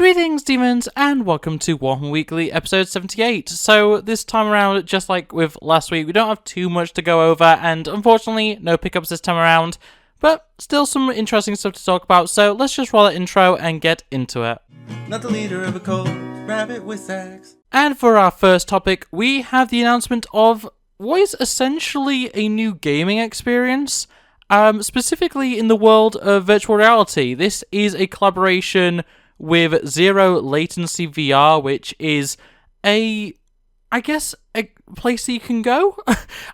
Greetings, demons, and welcome to Warhammer Weekly, episode 78. So, this time around, just like with last week, we don't have too much to go over, and unfortunately, no pickups this time around, but still some interesting stuff to talk about, so let's just roll that intro and get into it. Not the leader of a cult, RabbitWithAxe. And for our first topic, we have the announcement of what is essentially a new gaming experience, specifically in the world of virtual reality. This is a collaboration with Zero Latency VR, which is a place that you can go.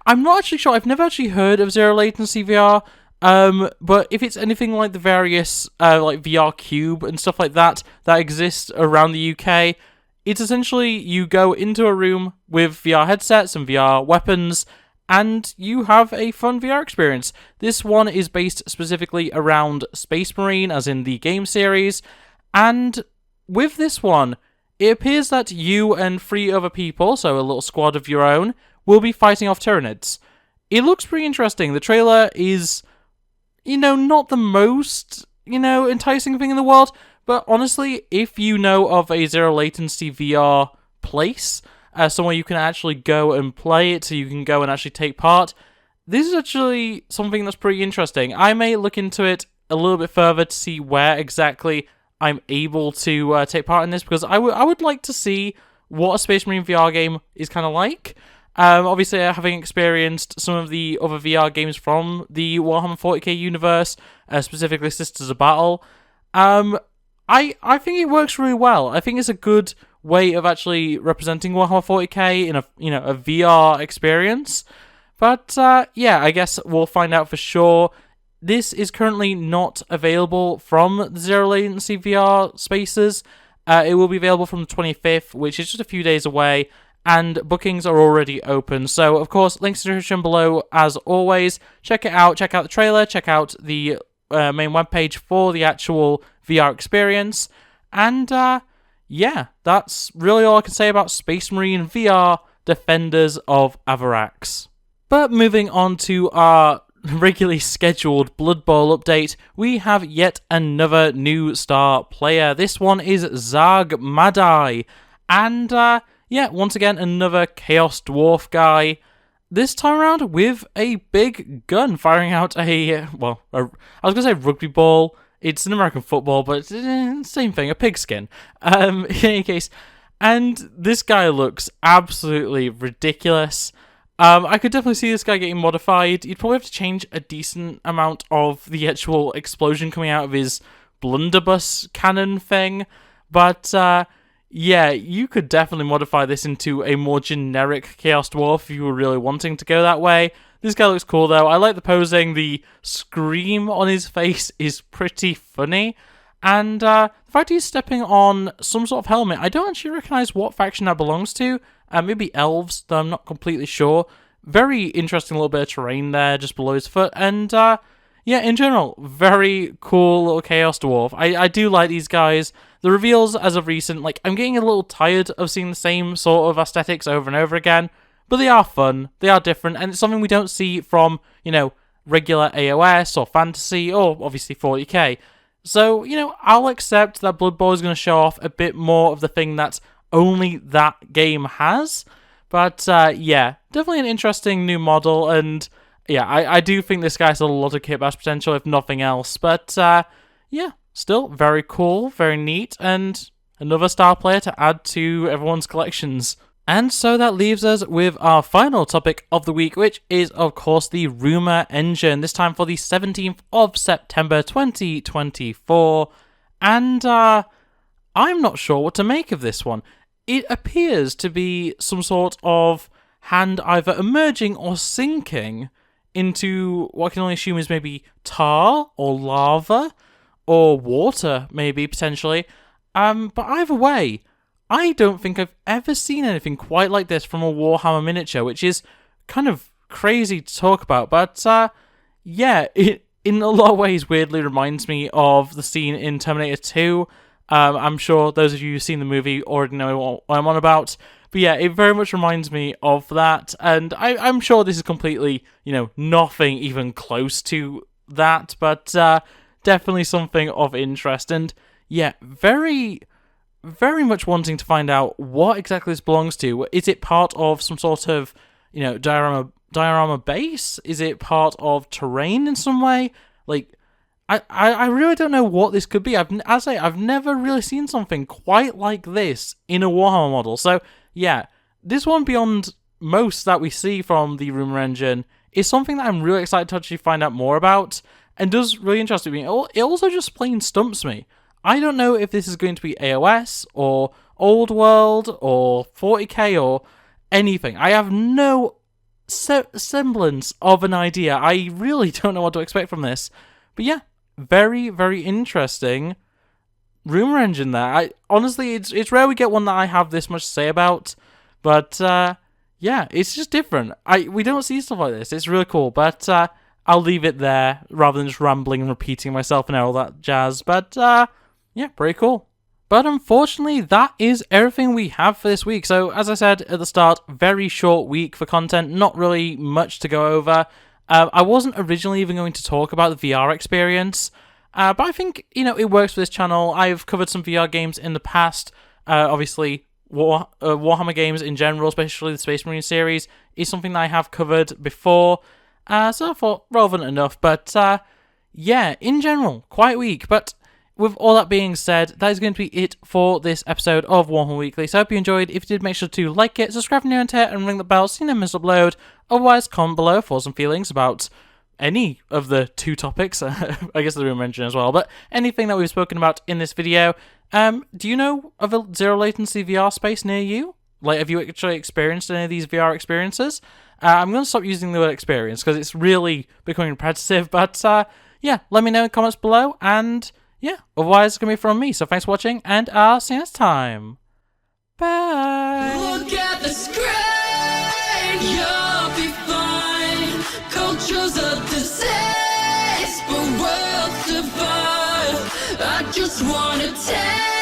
I'm not actually sure. I've never actually heard of Zero Latency VR. But if it's anything like the various like VR Cube and stuff like that exist around the UK, it's essentially you go into a room with VR headsets and VR weapons, and you have a fun VR experience. This one is based specifically around Space Marine, as in the game series. And with this one, it appears that you and 3 other people, so a little squad of your own, will be fighting off Tyranids. It looks pretty interesting. The trailer is, not the most, enticing thing in the world, but honestly, if you know of a Zero Latency VR place, somewhere you can actually go and play it, so you can go and actually take part, this is actually something that's pretty interesting. I may look into it a little bit further to see where exactly I'm able to take part in this, because I would like to see what a Space Marine VR game is kind of like. Obviously, having experienced some of the other VR games from the Warhammer 40k universe, specifically Sisters of Battle, I think it works really well. I think it's a good way of actually representing Warhammer 40k in a VR experience. But I guess we'll find out for sure. This is currently not available from the Zero Latency VR spaces. It will be available from the 25th, which is just a few days away, and bookings are already open. So, of course, links in the description below, as always. Check it out, check out the trailer, check out the main webpage for the actual VR experience. And, that's really all I can say about Space Marine VR Defenders of Avarax. But moving on to our regularly scheduled Blood Bowl update, we have yet another new star player. This one is Zarg Madai, and once again another Chaos Dwarf guy. This time around with a big gun, firing out I was gonna say rugby ball. It's an American football, but it's same thing, a pigskin. In any case, and this guy looks absolutely ridiculous. I could definitely see this guy getting modified. You'd probably have to change a decent amount of the actual explosion coming out of his blunderbuss cannon thing. But, you could definitely modify this into a more generic Chaos Dwarf if you were really wanting to go that way. This guy looks cool, though. I like the posing. The scream on his face is pretty funny. And the fact he's stepping on some sort of helmet, I don't actually recognize what faction that belongs to. Maybe elves, though I'm not completely sure. Very interesting little bit of terrain there just below his foot. And, in general, very cool little Chaos Dwarf. I do like these guys. The reveals, as of recent, I'm getting a little tired of seeing the same sort of aesthetics over and over again. But they are fun, they are different, and it's something we don't see from, regular AOS or fantasy or, obviously, 40k. So, I'll accept that Blood Bowl is going to show off a bit more of the thing that only that game has. But, definitely an interesting new model, and, I do think this guy has a lot of kitbash potential, if nothing else. But, still very cool, very neat, and another star player to add to everyone's collections. And so that leaves us with our final topic of the week, which is, of course, the Rumour Engine, this time for the 17th of September 2024. And I'm not sure what to make of this one. It appears to be some sort of hand either emerging or sinking into what I can only assume is maybe tar or lava or water, maybe, potentially. But either way, I don't think I've ever seen anything quite like this from a Warhammer miniature, which is kind of crazy to talk about. But, it in a lot of ways weirdly reminds me of the scene in Terminator 2. I'm sure those of you who've seen the movie already know what I'm on about. But yeah, it very much reminds me of that. And I'm sure this is completely, nothing even close to that. But definitely something of interest. And yeah, very very much wanting to find out what exactly this belongs to. Is it part of some sort of, diorama base? Is it part of terrain in some way? Like, I really don't know what this could be. I've never really seen something quite like this in a Warhammer model. So, yeah, this one, beyond most that we see from the Rumour Engine, is something that I'm really excited to actually find out more about, and does really interest me. It also just plain stumps me. I don't know if this is going to be AOS, or Old World, or 40k, or anything. I have no semblance of an idea. I really don't know what to expect from this. But yeah, very, very interesting Rumour Engine there. Honestly, it's rare we get one that I have this much to say about, but yeah, it's just different. We don't see stuff like this. It's really cool, but I'll leave it there rather than just rambling and repeating myself and all that jazz. But yeah, pretty cool. But unfortunately, that is everything we have for this week. So, as I said at the start, very short week for content, not really much to go over. I wasn't originally even going to talk about the VR experience, but I think, it works for this channel. I've covered some VR games in the past. Obviously, Warhammer games in general, especially the Space Marine series, is something that I have covered before. So I thought relevant enough. But yeah, in general, quite weak. But with all that being said, that is going to be it for this episode of Warhammer Weekly. So I hope you enjoyed. If you did, make sure to like it, subscribe if you're new to it, and ring the bell so you never miss upload. Otherwise, comment below for some feelings about any of the two topics. I guess the Rumour Engine as well. But anything that we've spoken about in this video. Do you know of a zero latency VR space near you? Like, have you actually experienced any of these VR experiences? I'm going to stop using the word experience because it's really becoming repetitive. But yeah, let me know in the comments below. And yeah, otherwise it's going to be from me. So thanks for watching, and I'll see you next time. Bye! Look at the screen, you'll be fine. Culture's a disease, but we'll survive. I just wanna take